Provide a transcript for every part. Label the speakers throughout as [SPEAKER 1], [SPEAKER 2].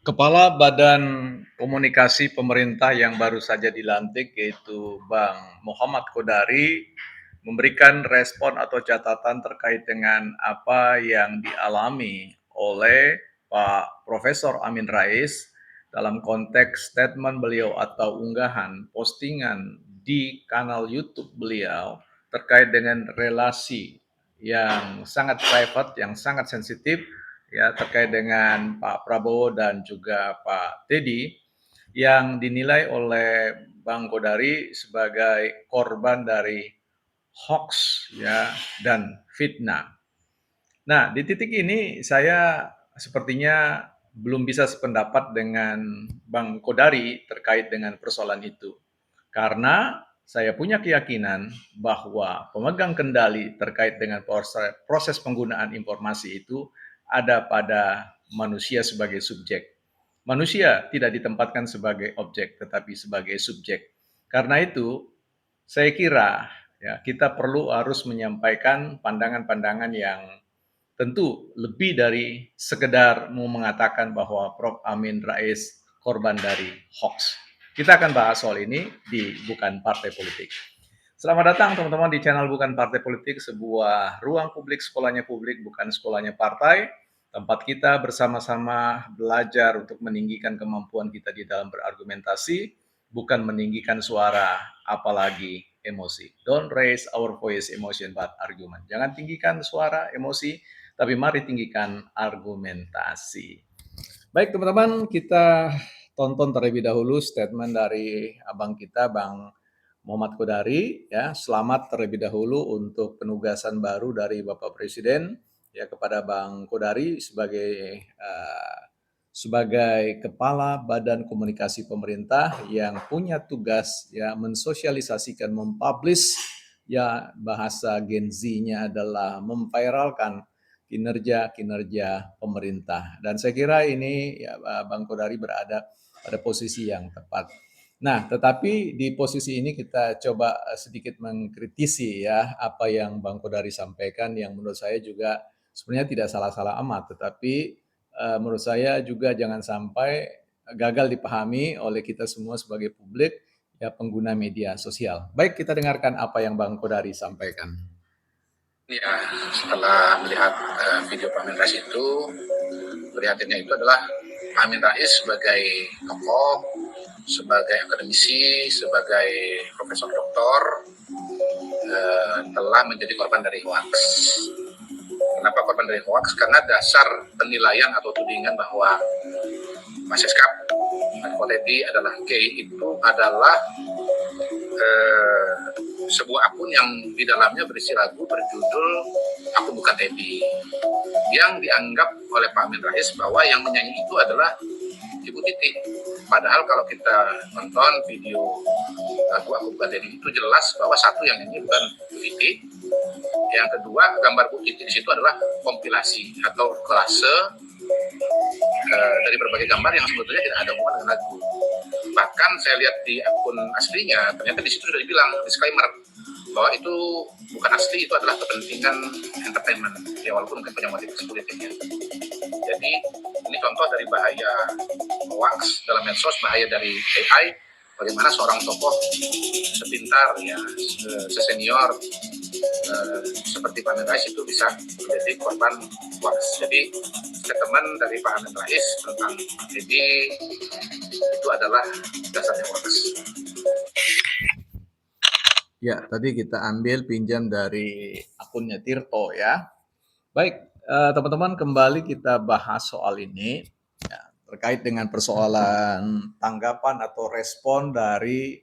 [SPEAKER 1] Kepala Badan Komunikasi Pemerintah yang baru saja dilantik, yaitu Bang Muhammad Kodari, memberikan respon atau catatan terkait dengan apa yang dialami oleh Pak Profesor Amin Rais dalam konteks statement beliau atau unggahan postingan di kanal YouTube beliau terkait dengan relasi yang sangat private, yang sangat sensitif ya terkait dengan Pak Prabowo dan juga Pak Teddy yang dinilai oleh Bang Kodari sebagai korban dari hoax ya dan fitnah. Nah, di titik ini saya sepertinya belum bisa sependapat dengan Bang Kodari terkait dengan persoalan itu. Karena saya punya keyakinan bahwa pemegang kendali terkait dengan proses penggunaan informasi itu ada pada manusia sebagai subjek. Manusia tidak ditempatkan sebagai objek, tetapi sebagai subjek. Karena itu, saya kira ya kita perlu harus menyampaikan pandangan-pandangan yang tentu lebih dari sekedar mau mengatakan bahwa Prof. Amin Rais korban dari hoax. Kita akan bahas soal ini di Bukan Partai Politik. Selamat datang teman-teman di channel Bukan Partai Politik, sebuah ruang publik sekolahnya publik, bukan sekolahnya partai. Tempat kita bersama-sama belajar untuk meninggikan kemampuan kita di dalam berargumentasi, bukan meninggikan suara, apalagi emosi. Don't raise our voice, emotion, but argument. Jangan tinggikan suara, emosi, tapi mari tinggikan argumentasi. Baik teman-teman, kita tonton terlebih dahulu statement dari abang kita, Bang Muhammad Kodari. Ya, selamat terlebih dahulu untuk penugasan baru dari Bapak Presiden ya kepada Bang Kodari sebagai Kepala Badan Komunikasi Pemerintah yang punya tugas ya mensosialisasikan, mempublish ya bahasa Gen Z-nya adalah memviralkan kinerja pemerintah. Dan saya kira ini ya Bang Kodari berada pada posisi yang tepat. Nah, tetapi di posisi ini kita coba sedikit mengkritisi ya apa yang Bang Kodari sampaikan yang menurut saya juga sebenarnya tidak salah-salah amat, tetapi menurut saya juga jangan sampai gagal dipahami oleh kita semua sebagai publik ya pengguna media sosial. Baik, kita dengarkan apa yang Bang Kodari sampaikan.
[SPEAKER 2] Ya, setelah melihat video Pak Amin Rais itu, prihatinnya itu adalah Pak Amin Rais sebagai tokoh, sebagai akademisi, sebagai profesor doktor, telah menjadi korban dari hoax. Kenapa korban dari hoax? Karena dasar penilaian atau tudingan bahwa Mas Siskap Teddy adalah gay itu adalah sebuah akun yang di dalamnya berisi lagu berjudul Aku Bukan Teddy, yang dianggap oleh Pak Amin Rais bahwa yang menyanyi itu adalah Ibu Titi. Padahal kalau kita nonton video lagu Aku Bukan Teddy itu jelas bahwa satu yang nyanyi bukan Bu Titi, yang kedua gambar Bu Titi di situ adalah kompilasi atau kolase dari berbagai gambar yang sebetulnya tidak ada hubungan dengan lagu. Bahkan saya lihat di akun aslinya, ternyata di situ sudah dibilang disclaimer bahwa itu bukan asli, itu adalah kepentingan entertainment, ya walaupun mungkin punya motif politiknya. Jadi ini contoh dari bahaya hoax dalam medsos, bahaya dari AI, bagaimana seorang tokoh sepintar ya, sesenior seperti Pak Amin Rais itu bisa menjadi korban hoax. Jadi statement dari Pak Amin Rais tentang jadi itu adalah dasarnya hoax.
[SPEAKER 1] Ya, tadi kita ambil pinjam dari akunnya Tirto ya. Baik, teman-teman kembali kita bahas soal ini ya, terkait dengan persoalan tanggapan atau respon dari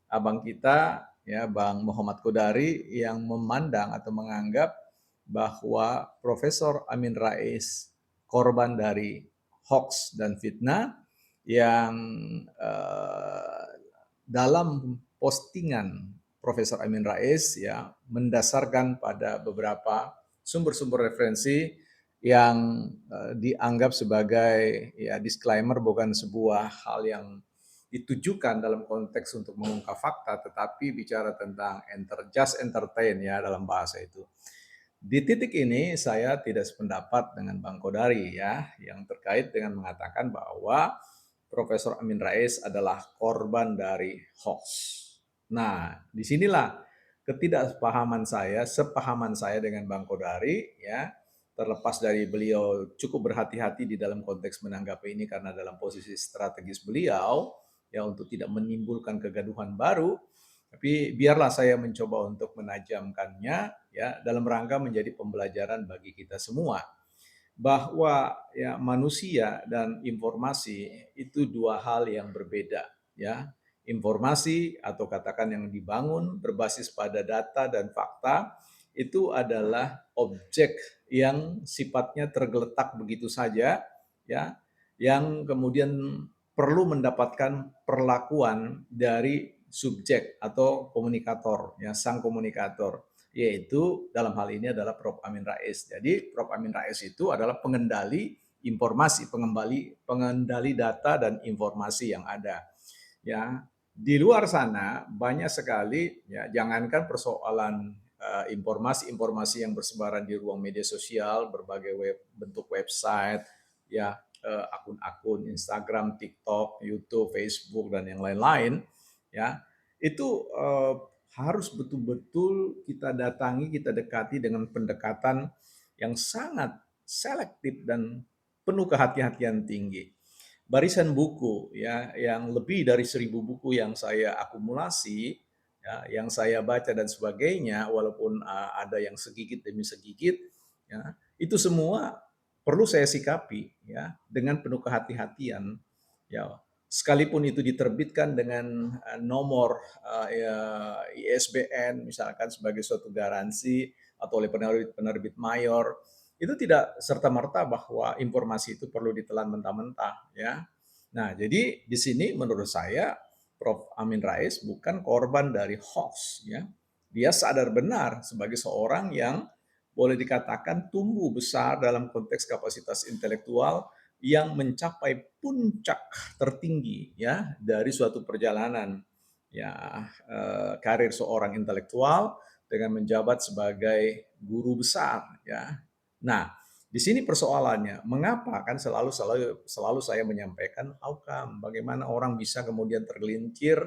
[SPEAKER 1] abang kita ya Bang Muhammad Kodari yang memandang atau menganggap bahwa Profesor Amin Rais korban dari hoax dan fitnah yang dalam postingan Profesor Amin Rais ya mendasarkan pada beberapa sumber-sumber referensi yang dianggap sebagai ya disclaimer, bukan sebuah hal yang ditujukan dalam konteks untuk mengungkap fakta, tetapi bicara tentang just entertain ya dalam bahasa itu. Di titik ini saya tidak sependapat dengan Bang Kodari ya, yang terkait dengan mengatakan bahwa Profesor Amin Rais adalah korban dari hoax. Nah, disinilah ketidaksepahaman saya, sepahaman saya dengan Bang Kodari ya, terlepas dari beliau cukup berhati-hati di dalam konteks menanggapi ini karena dalam posisi strategis beliau ya untuk tidak menimbulkan kegaduhan baru, tapi biarlah saya mencoba untuk menajamkannya ya dalam rangka menjadi pembelajaran bagi kita semua bahwa ya manusia dan informasi itu dua hal yang berbeda ya. Informasi atau katakan yang dibangun berbasis pada data dan fakta itu adalah objek yang sifatnya tergeletak begitu saja ya, yang kemudian perlu mendapatkan perlakuan dari subjek atau komunikator ya, sang komunikator, yaitu dalam hal ini adalah Prof. Amin Rais. Jadi Prof. Amin Rais itu adalah pengendali informasi, pengendali data dan informasi yang ada. Ya, di luar sana banyak sekali ya, jangankan persoalan informasi-informasi yang bersebaran di ruang media sosial, berbagai bentuk website, ya akun-akun Instagram, TikTok, YouTube, Facebook dan yang lain-lain, ya itu harus betul-betul kita datangi, kita dekati dengan pendekatan yang sangat selektif dan penuh kehati-hatian tinggi. Barisan buku ya yang lebih dari 1.000 buku yang saya akumulasi, ya, yang saya baca dan sebagainya, walaupun ada yang segigit demi segigit, ya, itu semua perlu saya sikapi ya dengan penuh kehati-hatian. Ya, sekalipun itu diterbitkan dengan nomor ya, ISBN misalkan sebagai suatu garansi atau oleh penerbit mayor, itu tidak serta-merta bahwa informasi itu perlu ditelan mentah-mentah ya. Nah, jadi di sini menurut saya Prof. Amin Rais bukan korban dari hoax ya. Dia sadar benar sebagai seorang yang boleh dikatakan tumbuh besar dalam konteks kapasitas intelektual yang mencapai puncak tertinggi ya dari suatu perjalanan ya karir seorang intelektual dengan menjabat sebagai guru besar ya. Nah, di sini persoalannya, mengapa kan selalu selalu selalu saya menyampaikan how come, bagaimana orang bisa kemudian tergelincir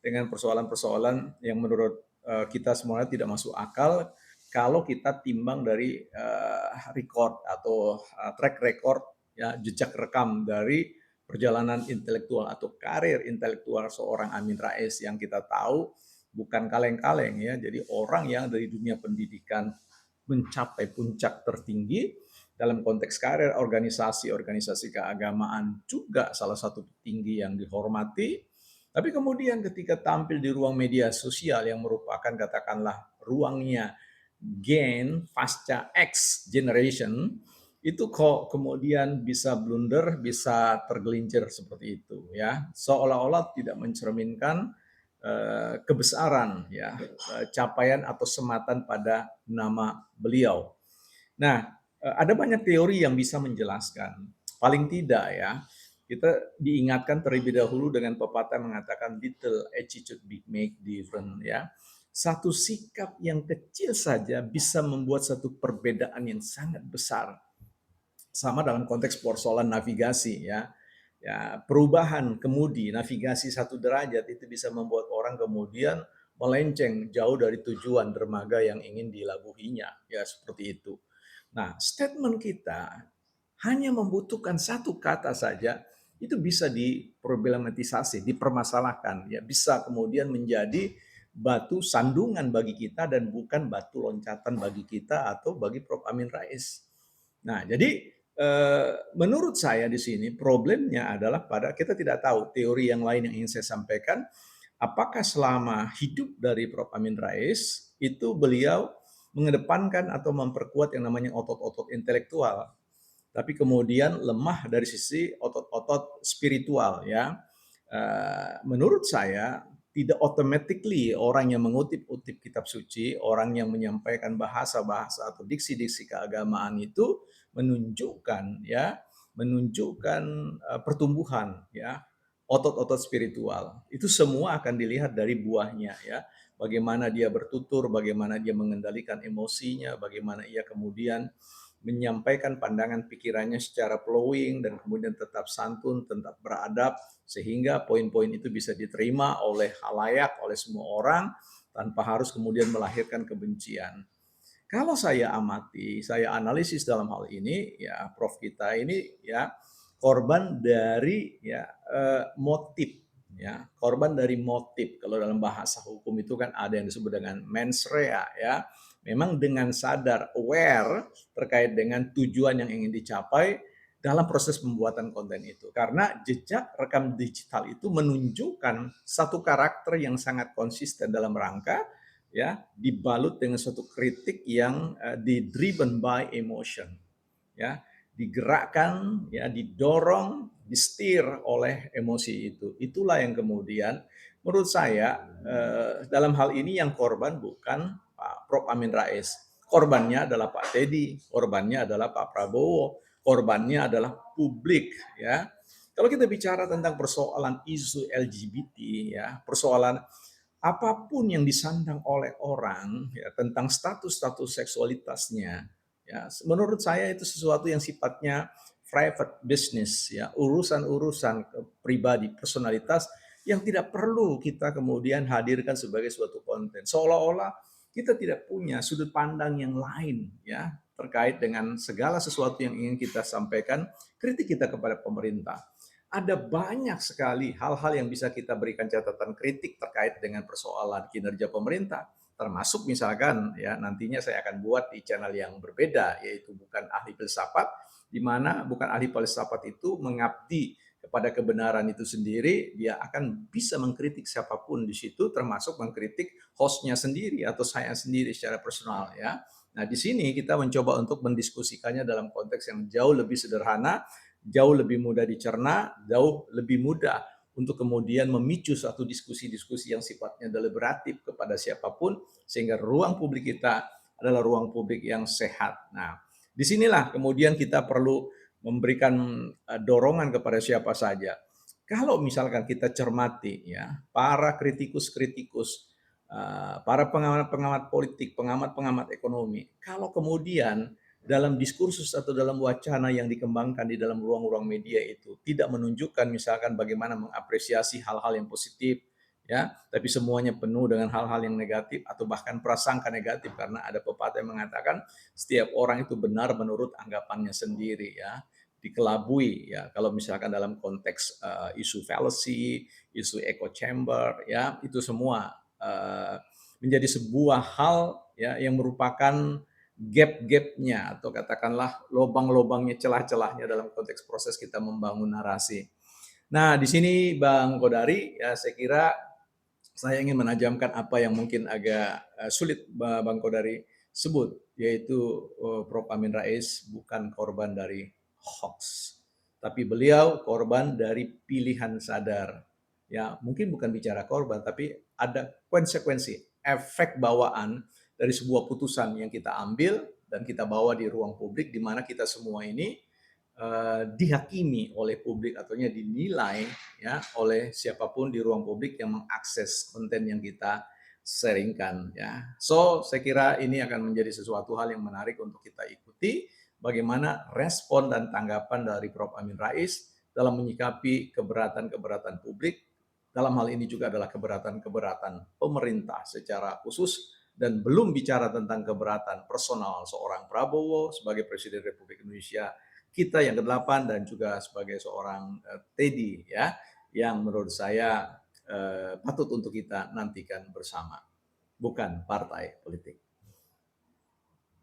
[SPEAKER 1] dengan persoalan-persoalan yang menurut kita semuanya tidak masuk akal kalau kita timbang dari record atau track record ya jejak rekam dari perjalanan intelektual atau karir intelektual seorang Amin Rais yang kita tahu bukan kaleng-kaleng ya. Jadi orang yang dari dunia pendidikan mencapai puncak tertinggi dalam konteks karir organisasi keagamaan juga salah satu petinggi yang dihormati. Tapi kemudian ketika tampil di ruang media sosial yang merupakan katakanlah ruangnya Gen pasca X generation, itu kok kemudian bisa blunder, bisa tergelincir seperti itu ya. Seolah-olah tidak mencerminkan kebesaran ya, capaian atau sematan pada nama beliau. Nah, ada banyak teori yang bisa menjelaskan. Paling tidak ya, kita diingatkan terlebih dahulu dengan pepatah mengatakan little attitude big make difference ya. Satu sikap yang kecil saja bisa membuat satu perbedaan yang sangat besar. Sama dalam konteks persoalan navigasi ya. Ya, perubahan kemudi navigasi 1 derajat itu bisa membuat orang kemudian melenceng jauh dari tujuan dermaga yang ingin dilabuhinya. Ya, seperti itu. Nah, statement kita hanya membutuhkan satu kata saja itu bisa diproblematisasi, dipermasalahkan, ya bisa kemudian menjadi batu sandungan bagi kita dan bukan batu loncatan bagi kita atau bagi Prof. Amin Rais. Nah, jadi menurut saya di sini problemnya adalah pada kita tidak tahu teori yang lain yang ingin saya sampaikan, apakah selama hidup dari Prof. Amin Rais itu beliau mengedepankan atau memperkuat yang namanya otot-otot intelektual, tapi kemudian lemah dari sisi otot-otot spiritual ya. Menurut saya tidak automatically orang yang mengutip-utip kitab suci, orang yang menyampaikan bahasa-bahasa atau diksi-diksi keagamaan itu menunjukkan ya, menunjukkan pertumbuhan ya. otot-otot spiritual. Itu semua akan dilihat dari buahnya ya. Bagaimana dia bertutur, bagaimana dia mengendalikan emosinya, bagaimana ia kemudian menyampaikan pandangan pikirannya secara flowing dan kemudian tetap santun, tetap beradab sehingga poin-poin itu bisa diterima oleh halayak, oleh semua orang tanpa harus kemudian melahirkan kebencian. Kalau saya amati, saya analisis dalam hal ini, ya Prof kita ini ya korban dari ya motif, ya korban dari motif. Kalau dalam bahasa hukum itu kan ada yang disebut dengan mens rea, ya. Memang dengan sadar, aware terkait dengan tujuan yang ingin dicapai dalam proses pembuatan konten itu. Karena jejak rekam digital itu menunjukkan satu karakter yang sangat konsisten dalam rangka ya dibalut dengan suatu kritik yang driven by emotion, ya digerakkan, ya didorong, disetir oleh emosi itu. Itulah yang kemudian menurut saya dalam hal ini yang korban bukan Pak Prof Amin Rais, korbannya adalah Pak Teddy, korbannya adalah Pak Prabowo, korbannya adalah publik, ya. Kalau kita bicara tentang persoalan isu LGBT, ya persoalan apapun yang disandang oleh orang ya tentang status-status seksualitasnya ya menurut saya itu sesuatu yang sifatnya private business ya urusan-urusan pribadi personalitas yang tidak perlu kita kemudian hadirkan sebagai suatu konten seolah-olah kita tidak punya sudut pandang yang lain ya terkait dengan segala sesuatu yang ingin kita sampaikan kritik kita kepada pemerintah ada banyak sekali hal-hal yang bisa kita berikan catatan kritik terkait dengan persoalan kinerja pemerintah. Termasuk misalkan ya nantinya saya akan buat di channel yang berbeda yaitu bukan ahli filsafat di mana bukan ahli filsafat itu mengabdi kepada kebenaran itu sendiri, dia akan bisa mengkritik siapapun di situ termasuk mengkritik hostnya sendiri atau saya sendiri secara personal ya. Nah, di sini kita mencoba untuk mendiskusikannya dalam konteks yang jauh lebih sederhana jauh lebih mudah dicerna, jauh lebih mudah untuk kemudian memicu suatu diskusi-diskusi yang sifatnya deliberatif kepada siapapun, sehingga ruang publik kita adalah ruang publik yang sehat. Nah, disinilah kemudian kita perlu memberikan dorongan kepada siapa saja. Kalau misalkan kita cermati ya, para kritikus-kritikus, para pengamat-pengamat politik, pengamat-pengamat ekonomi, kalau kemudian dalam diskursus atau dalam wacana yang dikembangkan di dalam ruang-ruang media itu tidak menunjukkan misalkan bagaimana mengapresiasi hal-hal yang positif ya tapi semuanya penuh dengan hal-hal yang negatif atau bahkan prasangka negatif karena ada pepatah yang mengatakan setiap orang itu benar menurut anggapannya sendiri ya dikelabui ya kalau misalkan dalam konteks isu fallacy, isu echo chamber ya itu semua menjadi sebuah hal ya yang merupakan gap-gapnya atau katakanlah lubang-lubangnya, celah-celahnya dalam konteks proses kita membangun narasi. Nah, di sini Bang Kodari, ya saya kira saya ingin menajamkan apa yang mungkin agak sulit Bang Kodari sebut, yaitu Prof. Amin Rais bukan korban dari hoax, tapi beliau korban dari pilihan sadar. Ya, mungkin bukan bicara korban, tapi ada konsekuensi, efek bawaan dari sebuah putusan yang kita ambil dan kita bawa di ruang publik di mana kita semua ini dihakimi oleh publik atau dinilai ya oleh siapapun di ruang publik yang mengakses konten yang kita sharingkan ya. So saya kira ini akan menjadi sesuatu hal yang menarik untuk kita ikuti bagaimana respon dan tanggapan dari Prof Amin Rais dalam menyikapi keberatan-keberatan publik dalam hal ini juga adalah keberatan-keberatan pemerintah secara khusus dan belum bicara tentang keberatan personal seorang Prabowo sebagai Presiden Republik Indonesia kita yang ke-8 dan juga sebagai seorang Teddy ya yang menurut saya patut untuk kita nantikan bersama bukan partai politik.